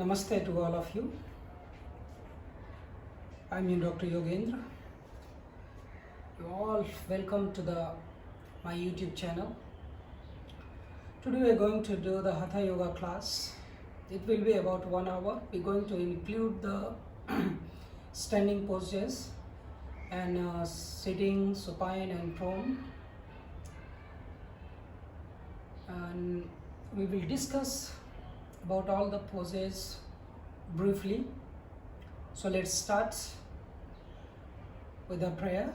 Namaste to all of you. I'm your Dr. Yogendra. You all welcome to my YouTube channel. Today we're going to do the Hatha Yoga class. It will be about 1 hour. We're going to include the standing postures and sitting, supine and prone. And we will discuss about all the poses briefly. So let's start with a prayer.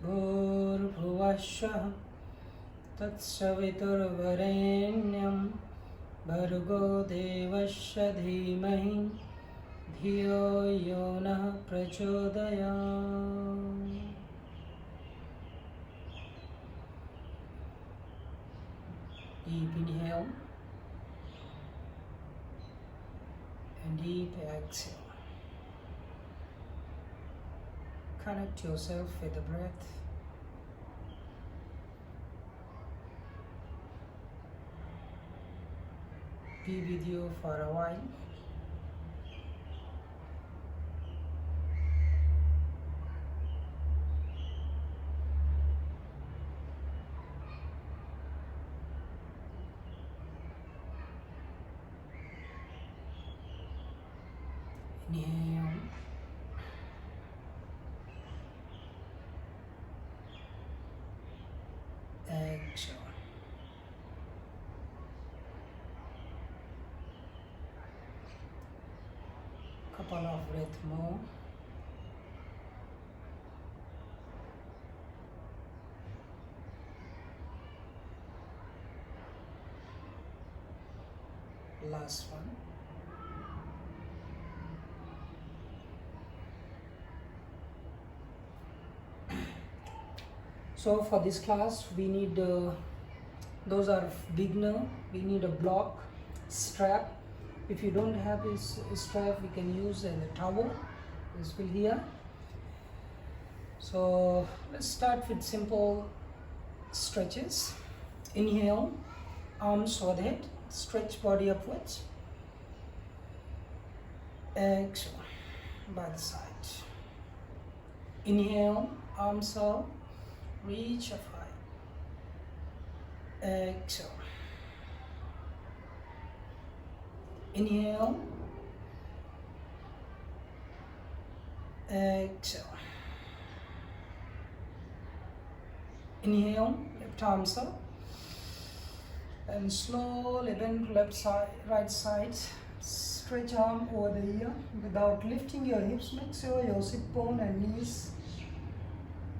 Bhurvashah Tatsaviturvarenyam Bhargo Devasya Dhimahi Dhiyo Yonah Prachodayam. Deep inhale and deep exhale. Connect yourself with the breath. Be with you for a while. Inhale. Exhale. Couple of breaths more. Last one. So for this class we need those are beginner. We need a block, strap. If you don't have this strap, we can use a towel. This will here. So let's start with simple stretches. Inhale, arms overhead, stretch body upwards. Exhale, by the side. Inhale, arms up, reach up high. Exhale. Inhale. Exhale. Inhale, left arms up. And slowly bend left side, right side. Stretch arm over the ear without lifting your hips. Make sure your sit bone and knees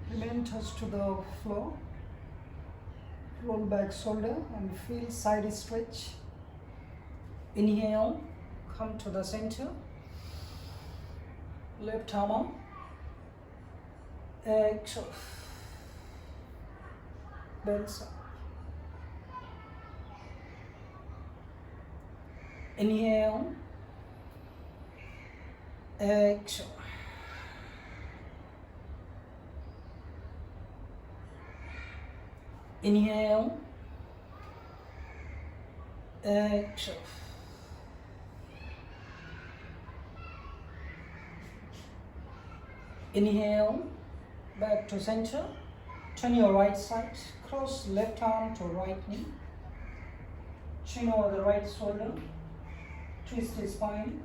remain touched to the floor. Roll back shoulder and feel side stretch. Inhale, come to the center. Left arm up. Exhale. Bend side. Inhale. Exhale. Inhale. Exhale. Inhale, back to center. Turn your right side. Cross left arm to right knee. Chin over the right shoulder. Twist the spine.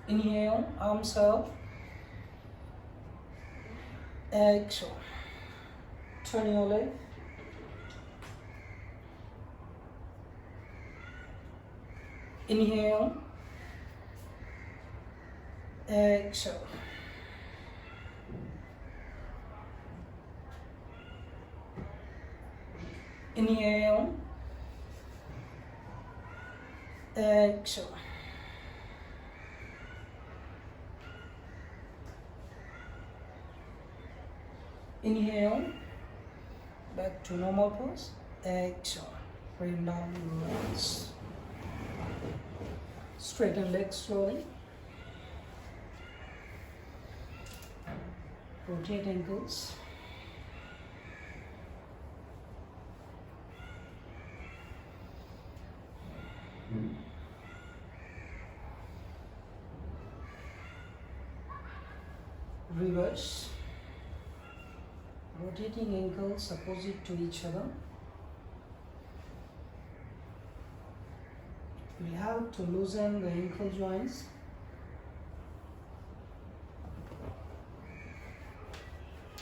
Inhale, arms up. Exhale. Turn your leg. Inhale. Exhale. Inhale. Exhale. Inhale. back to normal pose. Exhale, bring down, relax. Straighten legs slowly. Rotate ankles. Reverse. Rotating ankles opposite to each other. We have to loosen the ankle joints.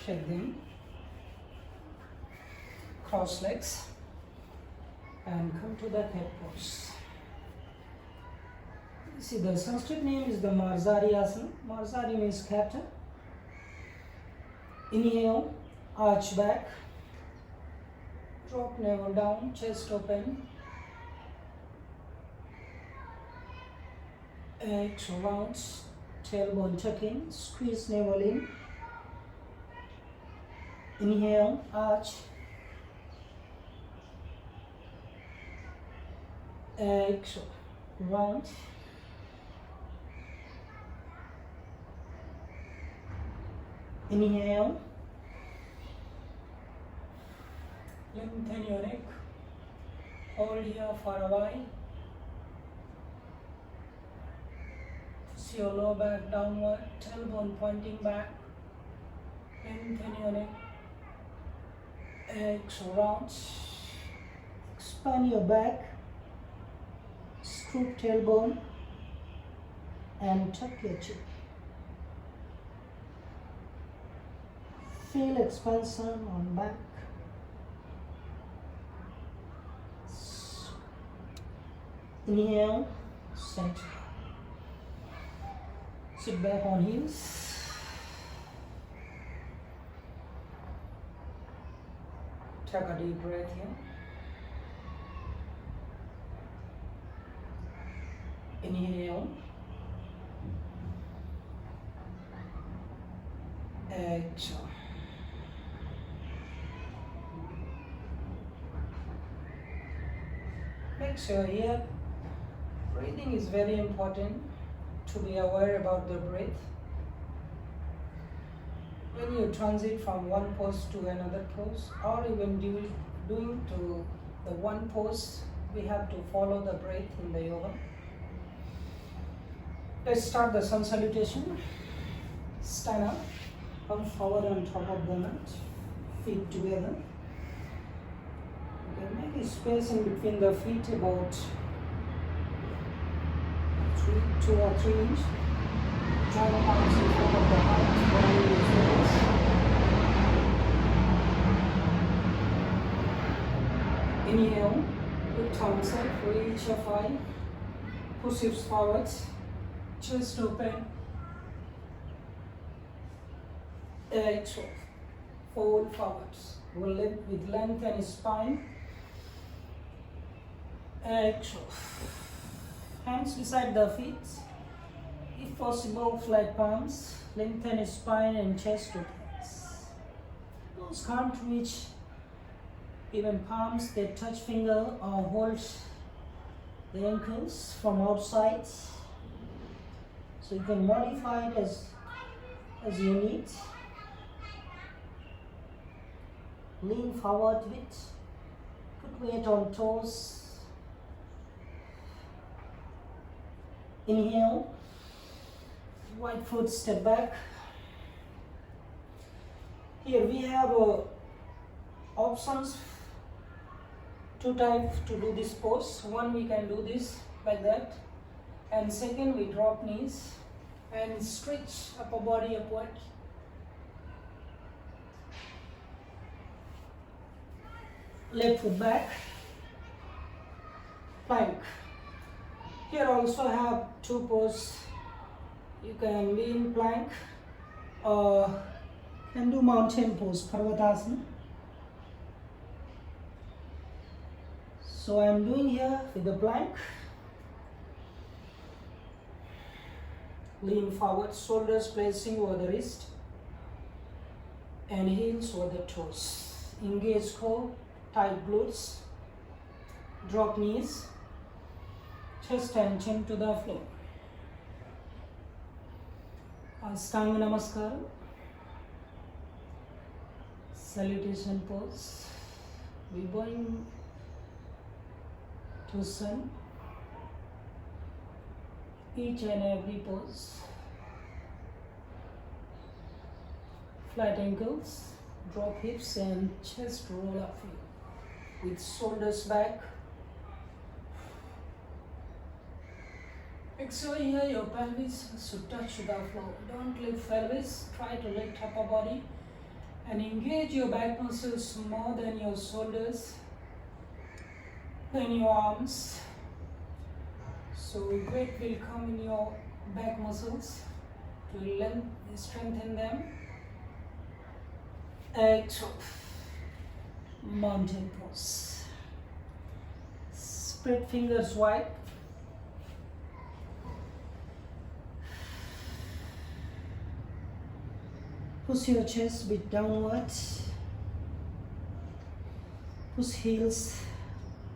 Check them. Cross legs and come to the head pose. See, the Sanskrit name is the Marsari Asana. Marsari means captain. Inhale, arch back, drop navel down, chest open. Exhale, round, tailbone tuck in, squeeze navel in. Inhale, arch. Exhale, round. Inhale. Lengthen your neck. Hold here for a while. Push your lower back downward, tailbone pointing back. Lengthen your neck. Exhale, round. Expand your back. Scoop tailbone and tuck your chin. Feel expansion on back. Inhale, center. Sit back on heels. Take a deep breath here. Inhale. Exhale. Make sure here breathing is very important, to be aware about the breath. When you transit from one pose to another pose, or even doing to the one pose, we have to follow the breath in the yoga. Let's start the sun salutation. Stand up, come forward on top of the mat, feet together. You can make a space in between the feet about 2 or 3 inches. Join arms in front of the heart, body your shoulders. Inhale, lift arms up, reach up high, push hips forward, chest open. Exhale, fold forwards. We'll lift with lengthen spine. Exhale. Hands beside the feet. If possible, flat palms. Lengthen spine and chest opens. Those can't reach even palms, they touch finger or hold the ankles from outside. So you can modify it as you need. Lean forward a bit. Put weight on toes. Inhale. Right foot step back. Here we have options, 2 types to do this pose. One, we can do this like that, and second, we drop knees and stretch upper body upward. Left foot back, plank. Here also have 2 poses. You can be in plank or can do mountain pose, Parvatasana. So I am doing here with the plank. Lean forward, shoulders placing over the wrist and heels over the toes. engage core, tight glutes, drop knees, chest and chin to the floor. Ashtanga Namaskar, salutation pose. We bowing to sun, each and every pose. Flat ankles, drop hips and chest roll up with shoulders back. Exhale here, your pelvis should touch the floor. Don't lift pelvis, try to lift upper body and engage your back muscles more than your shoulders, then your arms. So weight will come in your back muscles to strengthen them. Exhale, mountain pose. Spread fingers wide. Push your chest a bit downwards. Push heels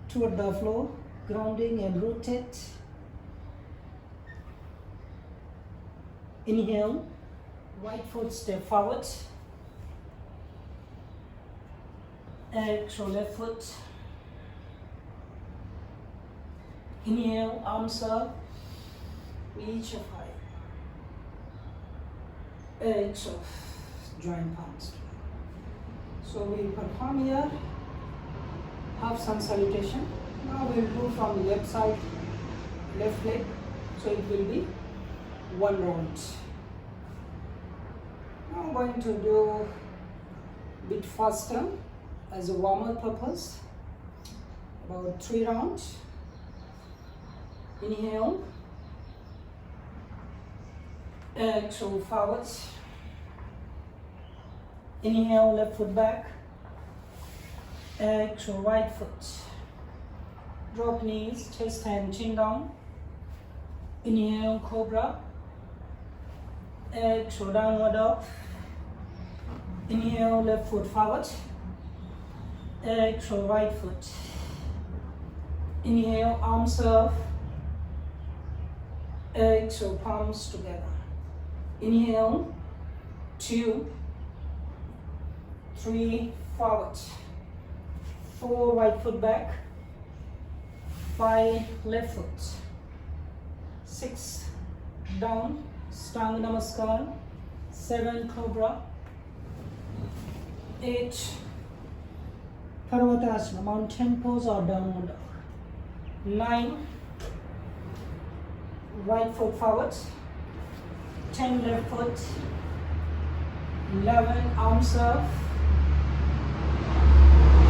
toward the floor, grounding and rotate. Inhale, right foot step forward. Exhale, left foot. Inhale, arms up, reach up high. Exhale, join palms. So we perform here half sun salutation. Now we will do from the left side, left leg. So it will be one round. Now I'm going to do a bit faster as a warm-up purpose. About 3 rounds. Inhale. Exhale, forward. Inhale, left foot back. Exhale, right foot. Drop knees, chest and chin down. Inhale, cobra. Exhale, downward dog. Inhale, left foot forward. Exhale, right foot. Inhale, arms up. Exhale, palms together. Inhale, 2, 3, forward. 4, right foot back. 5, left foot. 6, down, Ashtanga Namaskar. 7, cobra. 8, Parvatasana, mountain pose or downward dog. 9, right foot forward. 10, left foot. 11, arms up.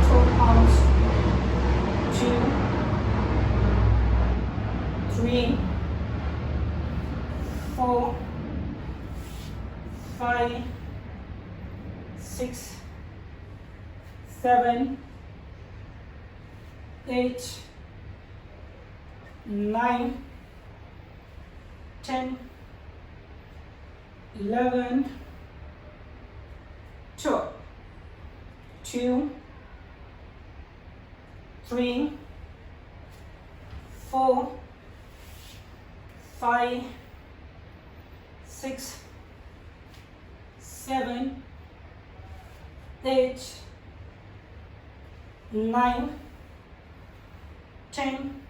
12, arms. 2, 3, 4, 5, 6, 7, 8, 9, 10, 11, 12, 2, 3, 4, 5, 6, 7, 8, 9, 10,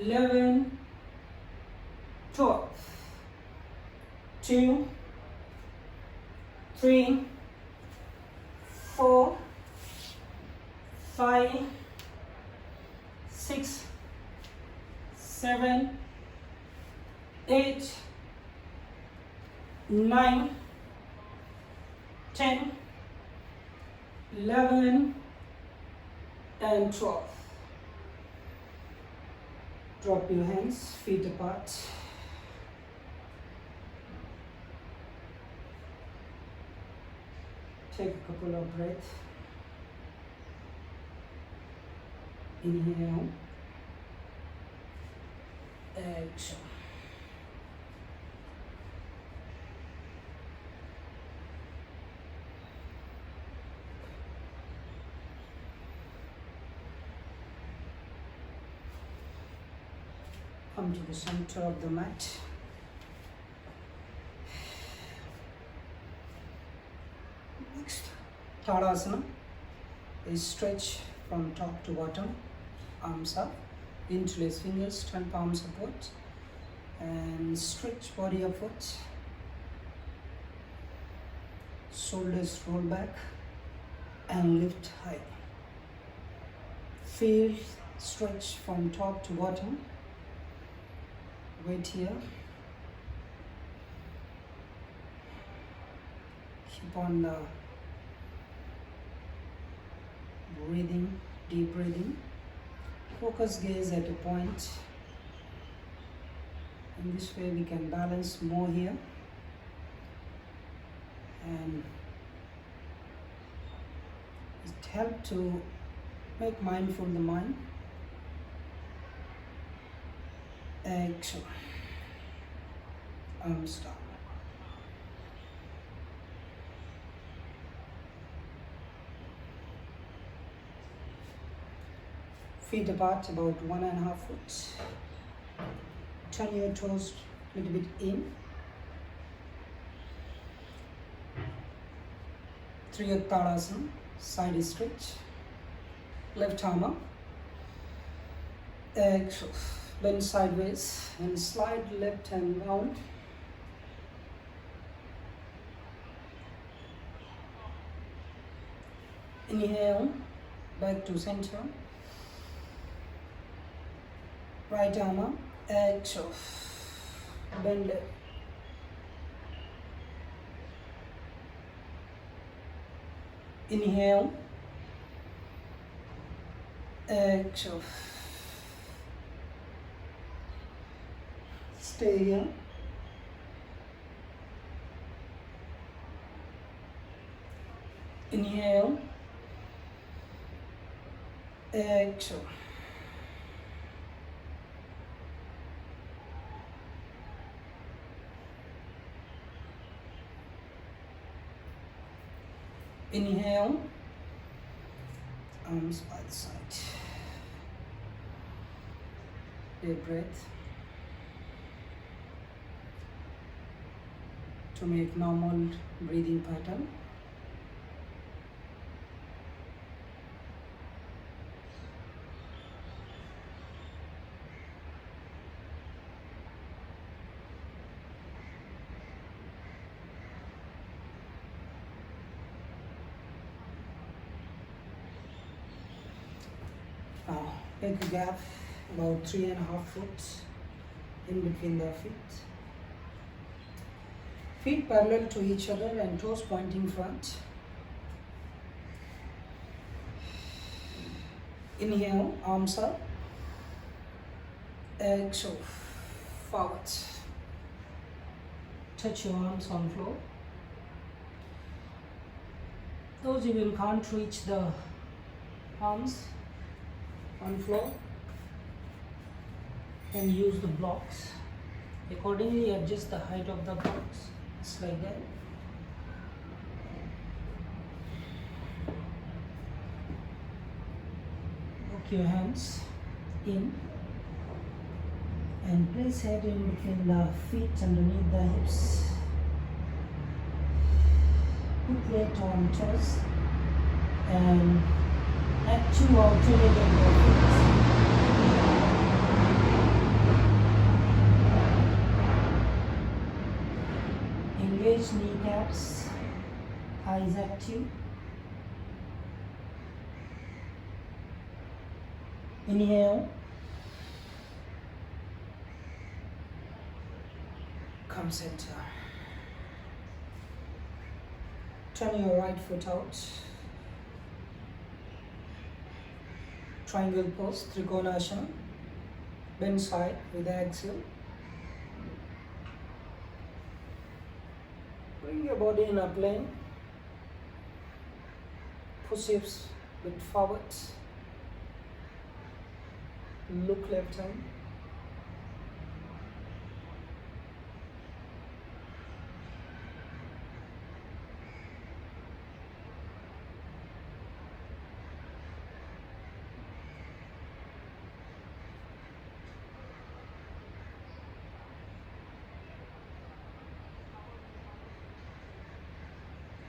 11, 12, 2, 3, 4, 5, 6, 7, 8, 9, 10, 11, and 12. Drop your hands, feet apart. Take a couple of breaths. Inhale. Exhale. Come to the center of the mat. Next, Tadasana is stretch from top to bottom, arms up, interlace fingers, turn palms upwards, and stretch body upwards. Shoulders roll back and lift high. Feel stretch from top to bottom. Wait here. Keep on breathing, deep breathing. Focus gaze at a point. In this way we can balance more here. And it helps to make mindful the mind. Exhale. Arms down. Feet apart about 1.5 foot. Turn your toes a little bit in. Tadasana, side stretch. Left arm up. Exhale. Bend sideways and slide left hand round. Inhale, back to center. Right arm up. Exhale. Bend left. Inhale. Exhale. Stay here. Inhale. Exhale. Inhale. Arms by the side. Deep breath. To make normal breathing pattern. Now take a gap about 3.5 foot in between the feet. Feet parallel to each other and toes pointing front. Inhale, arms up. Exhale, forward. Touch your arms on floor. Those of you who can't reach the arms on floor can use the blocks. Accordingly adjust the height of the blocks. It's like that. Hook your hands in and place head in between the feet underneath the hips. Put weight on chest and active alternating your feet. Engage kneecaps, eyes active. Inhale. Come center. Turn your right foot out. Triangle pose, Trikonasana. Bend side with the axle. Bring your body in a plane. Push hips a bit forward. Look left hand.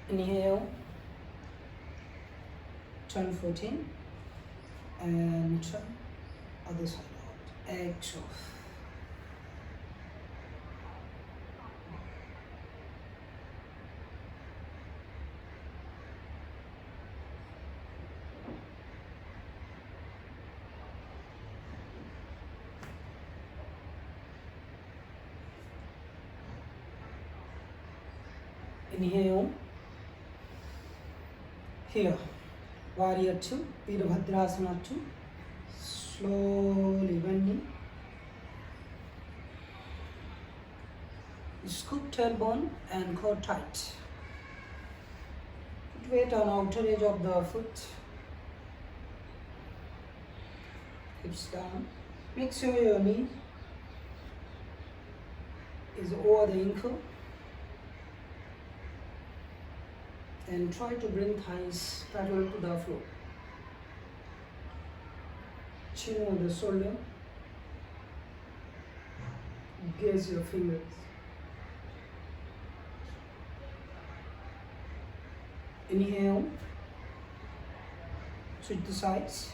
Inhale, turn 14 and turn other side out. Exhale. Inhale. Here, Warrior 2, Virabhadrasana 2. Slowly bending. Scoop tailbone and core tight. Put weight on outer edge of the foot. Hips down. Make sure your knee is over the ankle. And try to bring thighs parallel to the floor. Chin on the shoulder. Gaze your fingers. Inhale. Switch the sides.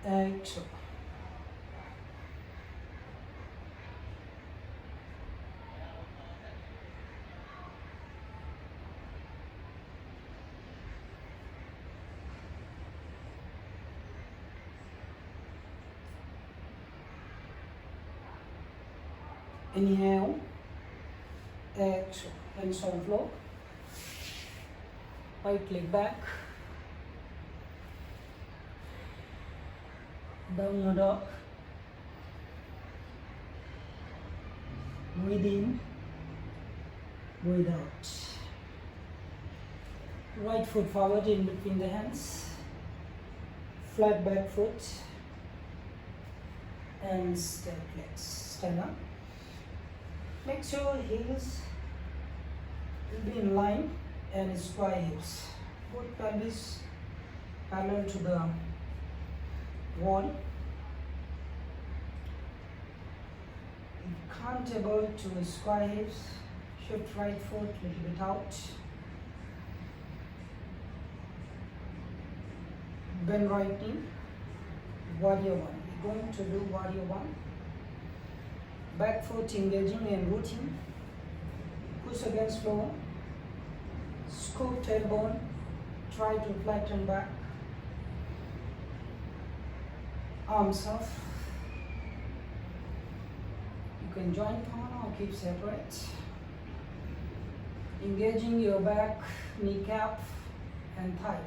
Exhale. Inhale, exhale, hands on floor, right leg back, downward dog, breathe in, breathe out. Right foot forward in between the hands, flat back foot, and step legs, stand up. Make sure heels will be in line and square hips. Both pelvis parallel to the wall. If you can't able to square hips, shift right foot a little bit out. Bend right knee. Warrior 1. We're going to do Warrior 1. Back foot engaging and rooting. Push against floor. Scoop tailbone. Try to flatten back. Arms off. You can join palm or keep separate. Engaging your back, kneecap, and thigh.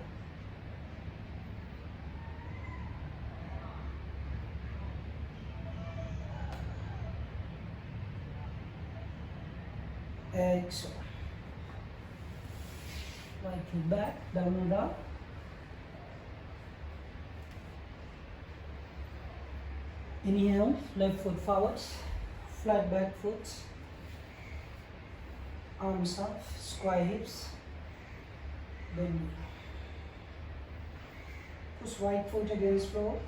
Exhale. Right foot back, downward dog. Inhale, left foot forward, flat back foot, arms up, square hips, bend knee. Push right foot against floor.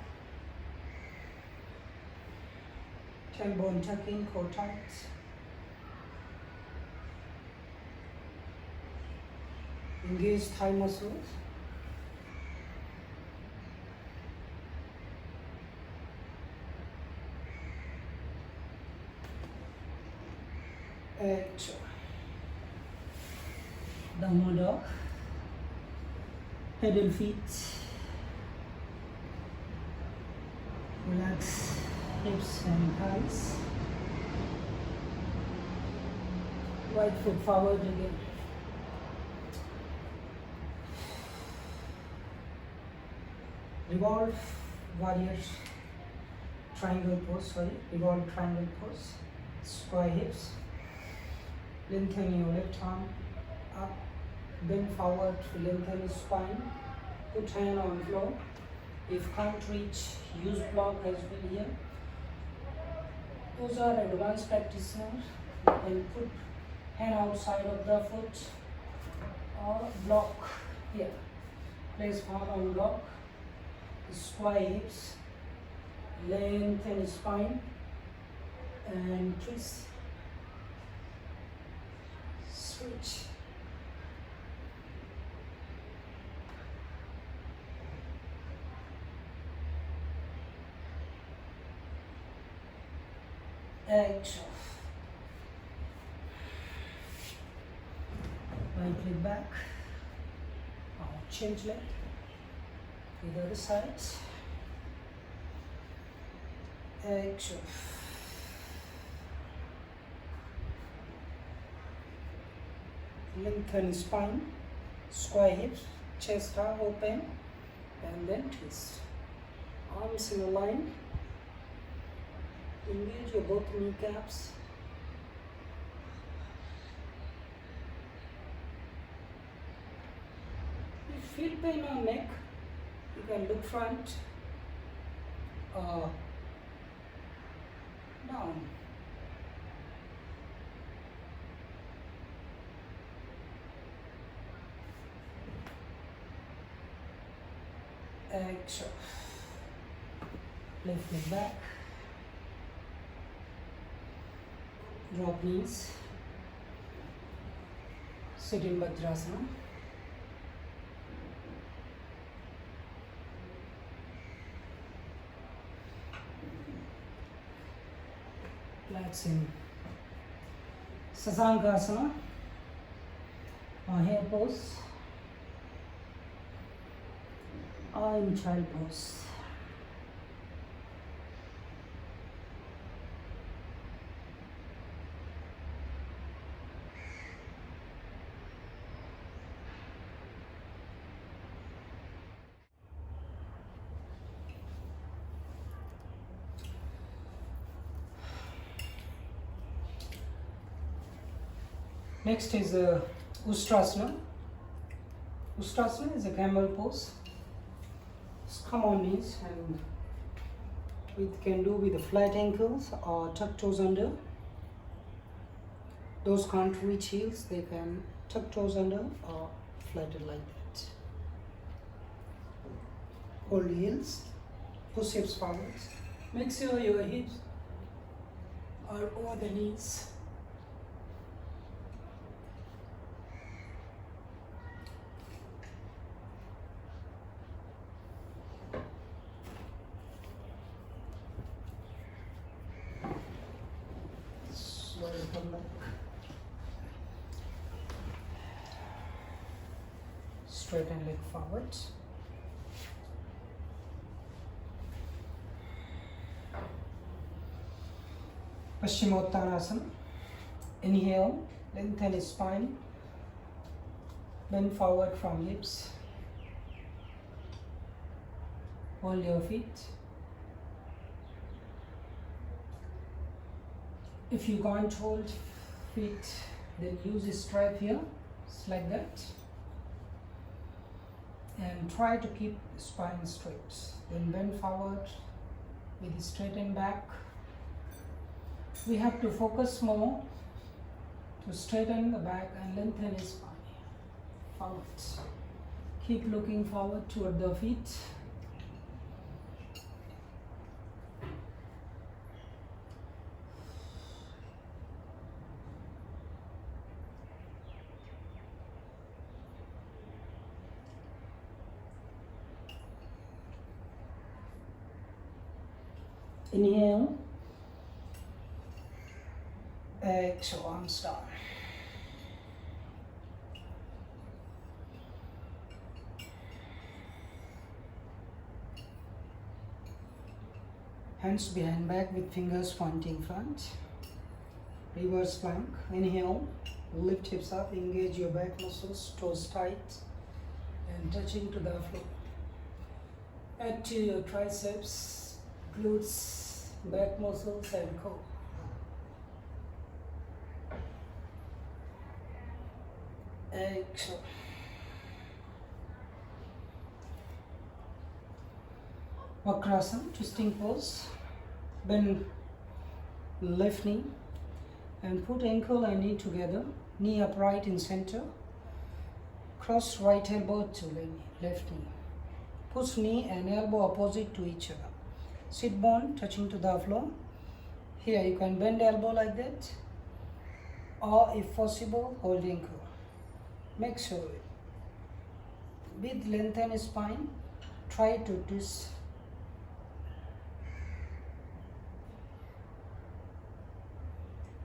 Tailbone tuck in, core tight. Engage thigh muscles. Exhale. Downward dog. Head and feet. Relax hips and thighs. Right foot forward again. Revolve warrior triangle pose, revolve triangle pose. Square hips. Lengthen your left arm up. Bend forward to lengthen the spine. Put hand on floor. If can't reach, use block as well here. Those are advanced practitioners. You can put hand outside of the foot or block here. Place palm on block. Square hips, lengthen spine, and twist. Switch. Exhale. Right leg back. Now change leg. The other side. Exhale. Lengthen spine, square hips, chest are open, and then twist. Arms in a line. Engage your both kneecaps. If you feel pain on neck, you can look front or down. Exhale. Lift leg back. Drop knees. Sit in Vajrasana. Relax in Sasankasana, or hair pose, or in child pose. Next is Ustrasana. Ustrasana is a camel pose. Just come on knees, and we can do with the flat ankles or tuck toes under. Those can't reach heels, they can tuck toes under or flatten like that. Hold heels, push hips forward. Make sure your hips are over the knees. Come back. Straighten leg forward. Paschimottanasana. Inhale, lengthen spine, bend forward from hips. Hold your feet. If you can't hold feet, then use a strap here, just like that. And try to keep the spine straight. Then bend forward with the straightened back. We have to focus more to straighten the back and lengthen his spine. Forward. Keep looking forward toward the feet. Inhale, exhale, arms down. Hands behind back with fingers pointing front. Reverse plank. Inhale, lift hips up, engage your back muscles, toes tight and touching to the floor. Add to your triceps, glutes, back muscles and core. Exhale. Vakrasana, twisting pose. Bend left knee and put ankle and knee together. Knee upright in center. Cross right elbow to left knee. Push knee and elbow opposite to each other. Sit bone touching to the floor. Here you can bend elbow like that, or if possible, holding core. Make sure with lengthen spine, try to twist.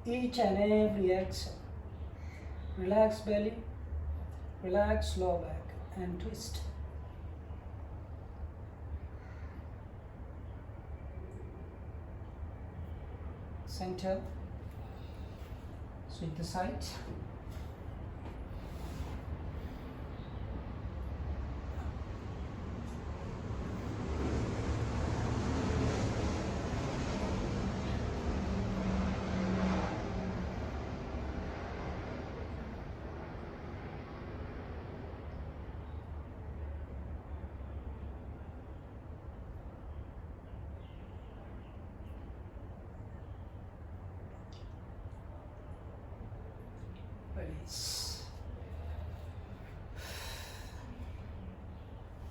Each and every exhale. Relax belly, relax lower back and twist. Center, sweep the side. Release.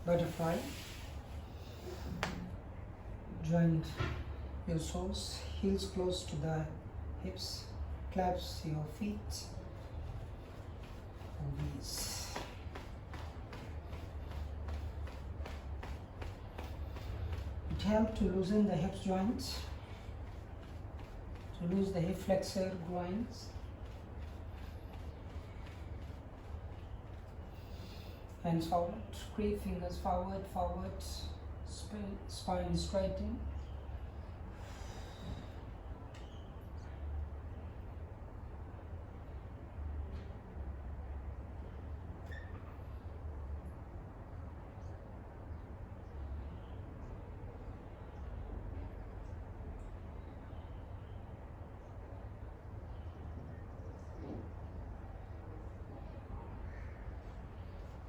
Butterfly. Join your soles, heels close to the hips, claps your feet, release. It helps to loosen the hip joints, to lose the hip flexor groins. Hands forward, creep fingers forward, spine straighten.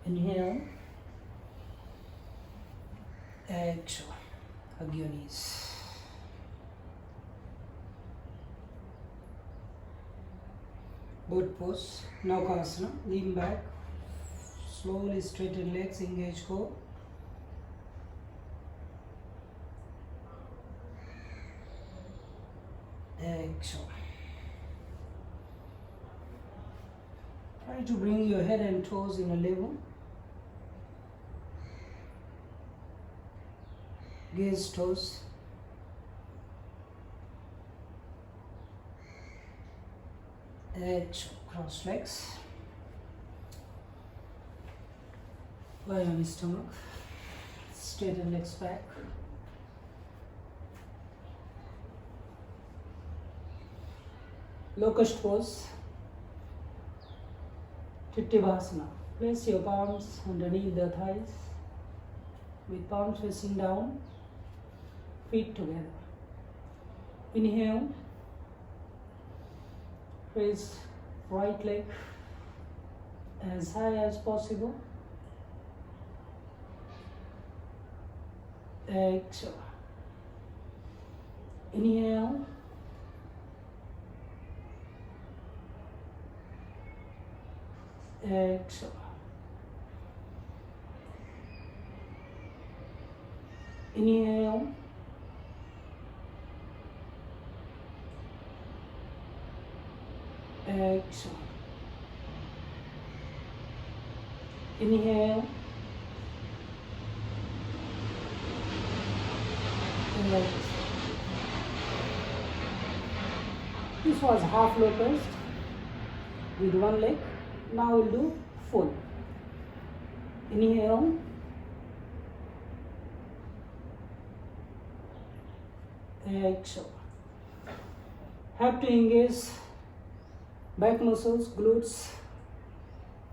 Inhale, exhale, hug your knees. Bird pose, Naukasana, lean back, slowly straighten legs, engage core. Exhale. Try to bring your head and toes in a level. Gaze toes. Exhale, cross legs. Lie on your stomach. Straighten legs back. Locust pose. Tritivasana. Place your palms underneath the thighs with palms facing down, feet together. Inhale, raise right leg as high as possible. Exhale. Inhale. Exhale. Inhale. Exhale. Inhale. Exhale. This was half locust with one leg. Now we'll do full. Inhale. Exhale. Have to engage back muscles, glutes,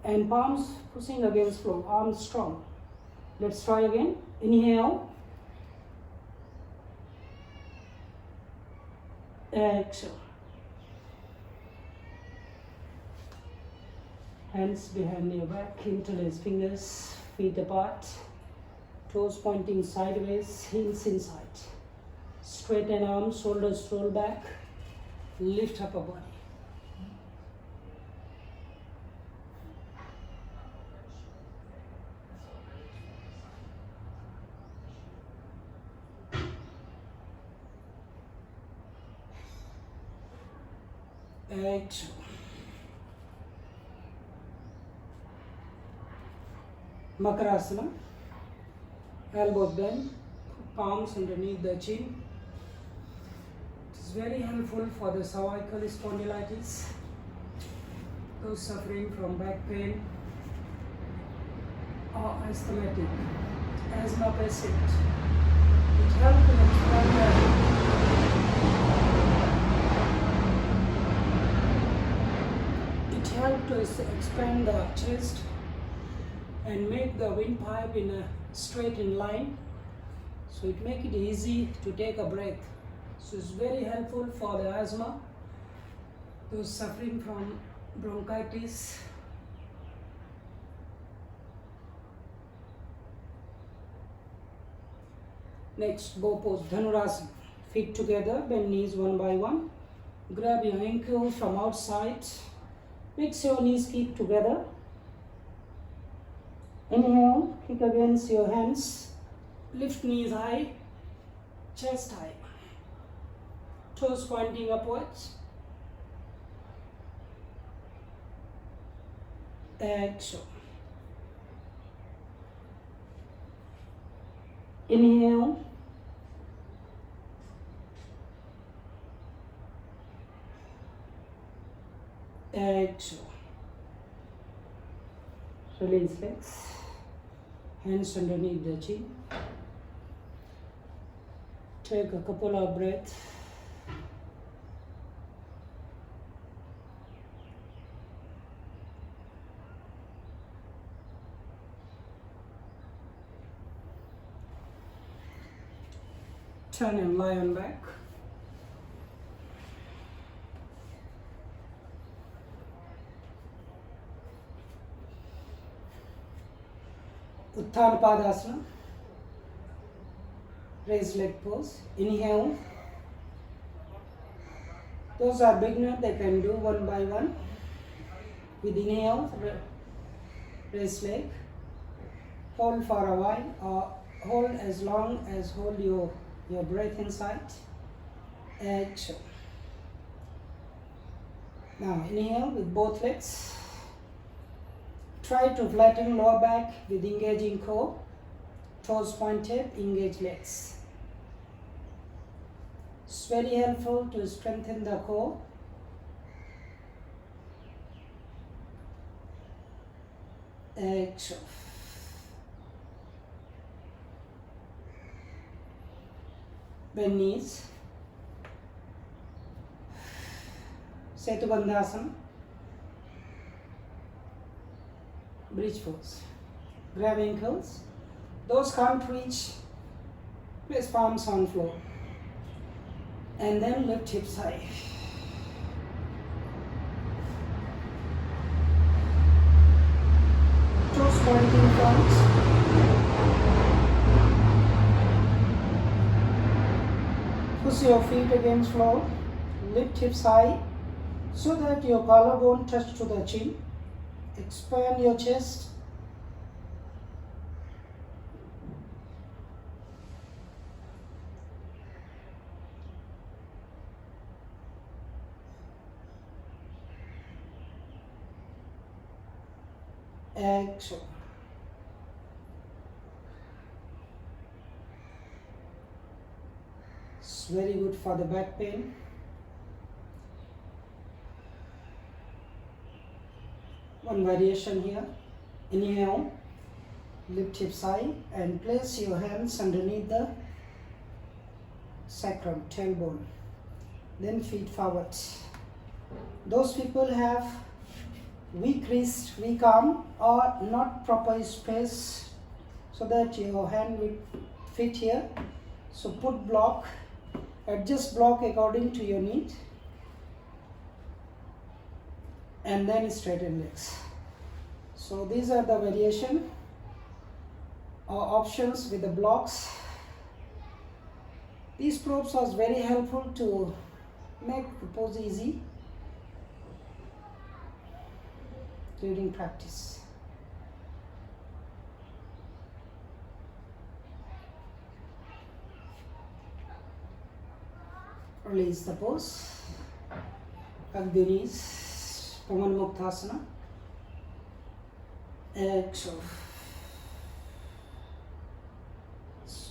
and palms pushing against floor. Arms strong. Let's try again. Inhale. Exhale. Hands behind your back, interlace fingers, feet apart, toes pointing sideways, heels inside. Straighten arms, shoulders roll back, lift upper body. Exhale. Makarasana. Elbows bent, palms underneath the chin. It's very helpful for the cervical spondylitis, those suffering from back pain or asthmatic, asthma patient. It helps to expand the chest and make the windpipe in a straight in line. So it makes it easy to take a breath. So it's very helpful for the asthma, those suffering from bronchitis. Next, bow pose, Dhanurasana. Feet together, bend knees one by one. Grab your ankles from outside. Mix your knees, keep together. Inhale, kick against your hands. Lift knees high, chest high. Toes pointing upwards. Exhale. Inhale. Exhale. Release legs. Hands underneath the chin. Take a couple of breaths. Turn and lie on back. Utthana Padasana. Raised leg pose. Inhale. Those are beginners, they can do one by one. With inhale, raise leg. Hold for a while or hold as long as hold your breath inside. Exhale. Now inhale with both legs. Try to flatten lower back with engaging core. Toes pointed, engage legs. It's very helpful to strengthen the core. Exhale. Bend knees. Setubandhasana. Bridge pose. Grab ankles. Those can't reach, place palms on floor. And then lift hips high. Toes pointing front. Push your feet against floor. Lift hips high so that your collarbone touch to the chin. Expand your chest. Exhale. It's very good for the back pain. One variation here. Inhale, lift hips high and place your hands underneath the sacrum, tailbone. Then feet forward. Those people have weak wrist, weak arm or not proper space so that your hand will fit here. So put block, adjust block according to your need. And then straighten legs. So these are the variation or options with the blocks. These props are very helpful to make the pose easy during practice. Release the pose. Hug the knees. Pavanmuktasana. Exhale.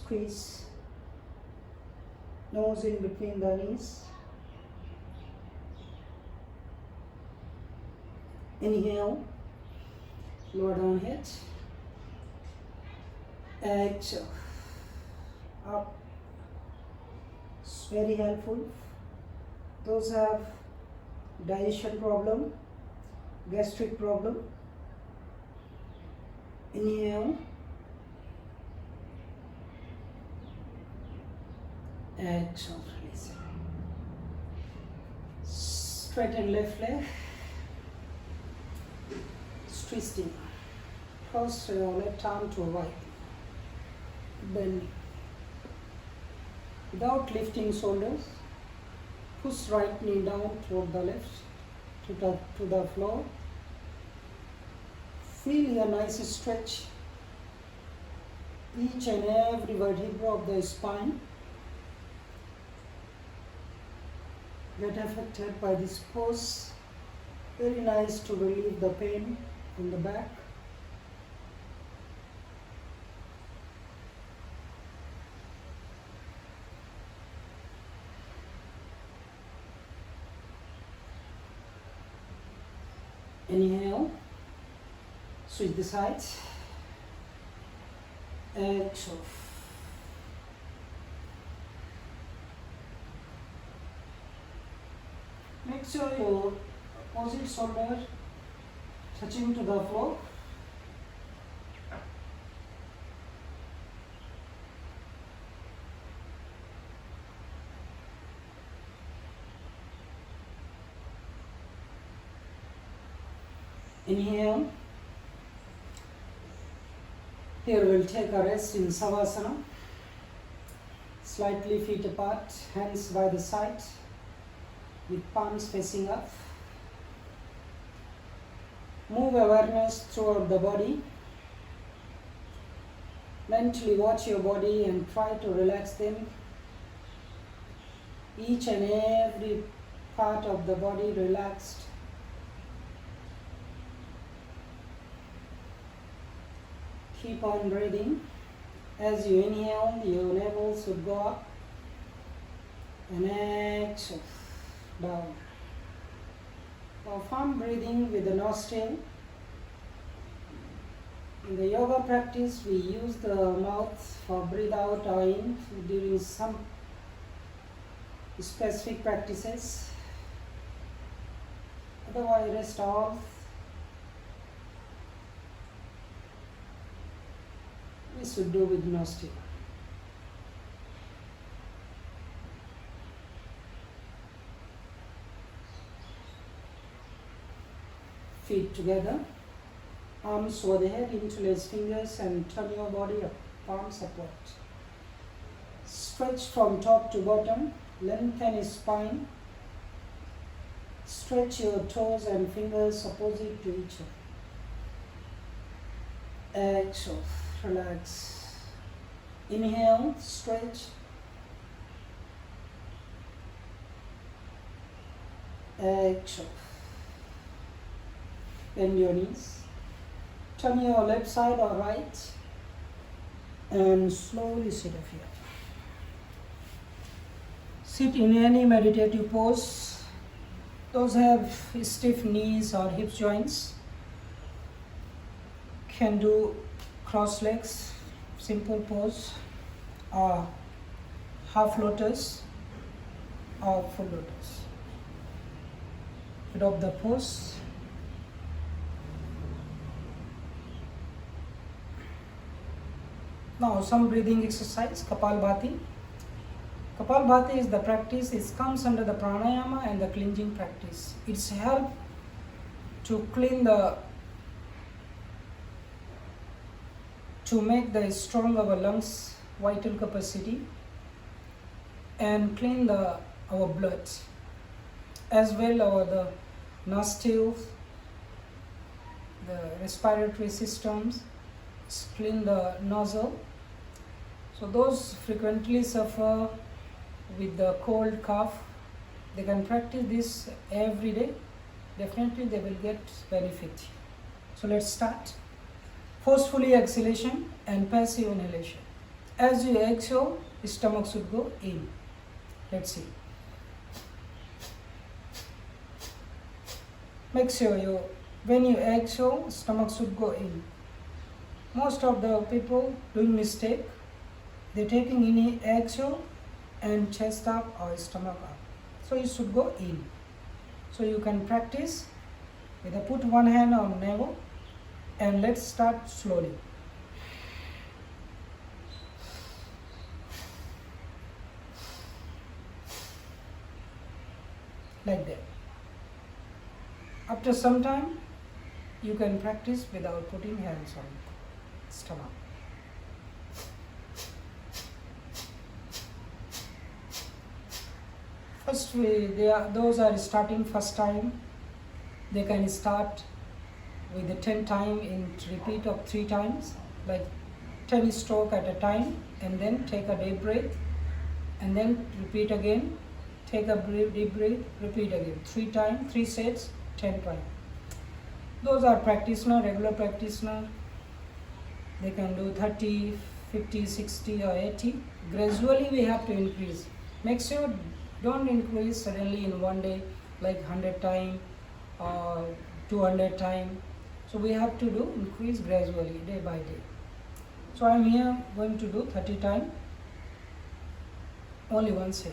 Squeeze nose in between the knees. Inhale, lower down head. Exhale, up. It's very helpful. Those have digestion problem, gastric problem. Inhale. Exhale, release. Straighten left leg. Twisting. Cross your left arm to right. Bend. Without lifting shoulders, push right knee down toward the left to the floor. Feel a nice stretch. Each and every vertebra of the spine get affected by this pose. Very nice to relieve the pain in the back. Inhale, switch the sides. Exhale. Make sure your opposite shoulder touching to the floor. Inhale. Here we'll take a rest in Savasana. Slightly feet apart, hands by the side, with palms facing up. Move awareness throughout the body. Mentally watch your body and try to relax them. Each and every part of the body relaxed. Keep on breathing. As you inhale, your navel should go up. And exhale, down. For firm breathing with the nostril. In the yoga practice, we use the mouth for breathe out or in during some specific practices. Otherwise, rest all. We should do with nostril. Feet together, arms over the head, interlace fingers and turn your body up, palms upward. Stretch from top to bottom, lengthen your spine. Stretch your toes and fingers opposite to each other. Exhale, relax. Inhale, stretch. Exhale. Bend your knees. Turn your left side or right and slowly sit up here. Sit in any meditative pose. Those have stiff knees or hip joints can do cross legs, simple pose, or half lotus or full lotus. Adopt the pose. Now some breathing exercise, Kapalbhati. Kapalbhati is the practice, it comes under the pranayama and the cleansing practice. It's help to clean to make the strong our lungs, vital capacity, and clean our blood, as well the nostrils, the respiratory systems, clean the nozzle. So those frequently suffer with the cold cough, they can practice this every day. Definitely they will get benefit. So let's start. Forcefully exhalation and passive inhalation. As you exhale, stomach should go in. Let's see. Make sure when you exhale, stomach should go in. Most of the people doing mistake, they're taking in exhale and chest up or stomach up. So it should go in. So you can practice with put one hand on navel and let's start slowly. Like that. After some time, you can practice without putting hands on stomach. First, those are starting first time. They can start with the 10 time in repeat of 3 times, like 10 stroke at a time, and then take a deep breath, and then repeat again. Take a deep breath, repeat again. 3 times, 3 sets, 10 times. Those are practitioner, regular practitioner. They can do 30, 50, 60 or 80. Gradually we have to increase. Make sure don't increase suddenly in one day like 100 times or 200 times. So we have to do increase gradually day by day. So I am here going to do 30 times, only one set.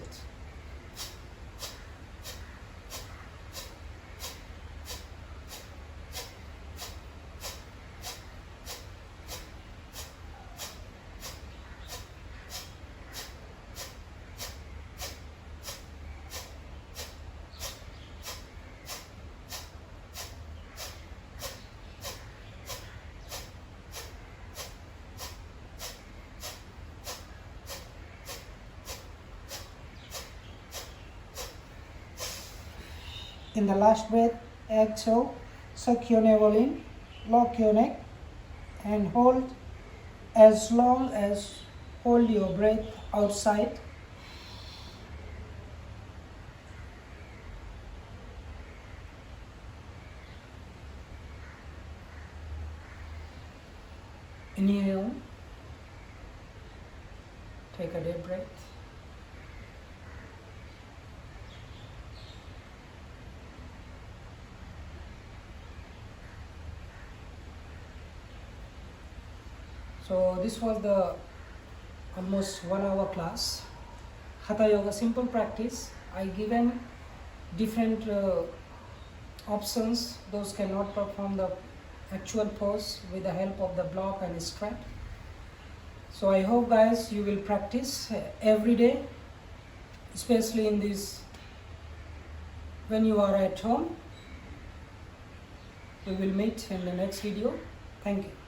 In the last breath, exhale, suck your navel in, lock your neck and hold as long as hold your breath outside. Inhale, take a deep breath. So this was the almost 1 hour class. Hatha Yoga simple practice. I given different options. Those cannot perform the actual pose with the help of the block and strap. So I hope guys you will practice every day, especially in this when you are at home. We will meet in the next video. Thank you.